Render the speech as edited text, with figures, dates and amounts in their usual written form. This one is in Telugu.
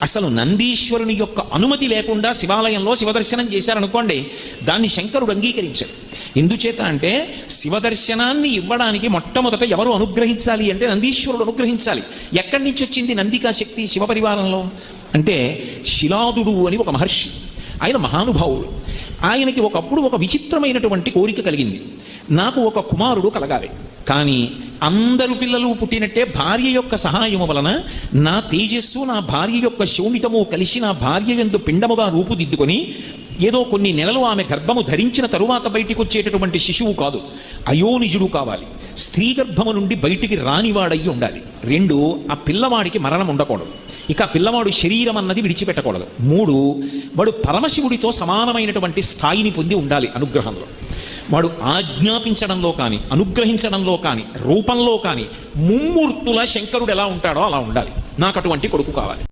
అసలు నందీశ్వరుని యొక్క అనుమతి లేకుండా శివాలయంలో శివదర్శనం చేశారనుకోండి, దాన్ని శంకరుడు అంగీకరించాడు. ఎందుచేత అంటే శివదర్శనాన్ని ఇవ్వడానికి మొట్టమొదట ఎవరు అనుగ్రహించాలి అంటే నందీశ్వరుడు అనుగ్రహించాలి. ఎక్కడి నుంచి వచ్చింది నందికా శక్తి శివపరివారంలో అంటే శిలాదుడు అని ఒక మహర్షి, ఆయన మహానుభావుడు. ఆయనకి ఒకప్పుడు ఒక విచిత్రమైనటువంటి కోరిక కలిగింది, నాకు ఒక కుమారుడు కలగాలి, కానీ అందరు పిల్లలు పుట్టినట్టే భార్య యొక్క సహాయము వలన నా తేజస్సు నా భార్య యొక్క శోణితము కలిసి నా భార్య యందు పిండముగా రూపుదిద్దుకొని ఏదో కొన్ని నెలలు ఆమె గర్భము ధరించిన తరువాత బయటికి వచ్చేటటువంటి శిశువు కాదు, అయోనిజుడు కావాలి. స్త్రీ గర్భము నుండి బయటికి రానివాడయ్యి ఉండాలి. 2, ఆ పిల్లవాడికి మరణం ఉండకూడదు. ఇక పిల్లవాడు శరీరం అన్నది విడిచిపెట్టకూడదు. 3, వాడు పరమశివుడితో సమానమైనటువంటి స్థాయిని పొంది ఉండాలి అనుగ్రహంలో. వాడు ఆజ్ఞాపించడంలో కానీ అనుగ్రహించడంలో కానీ రూపంలో కానీ ముమ్మూర్తుల శంకరుడు ఎలా ఉంటాడో అలా ఉండాలి. నాకు అటువంటి కొడుకు కావాలి.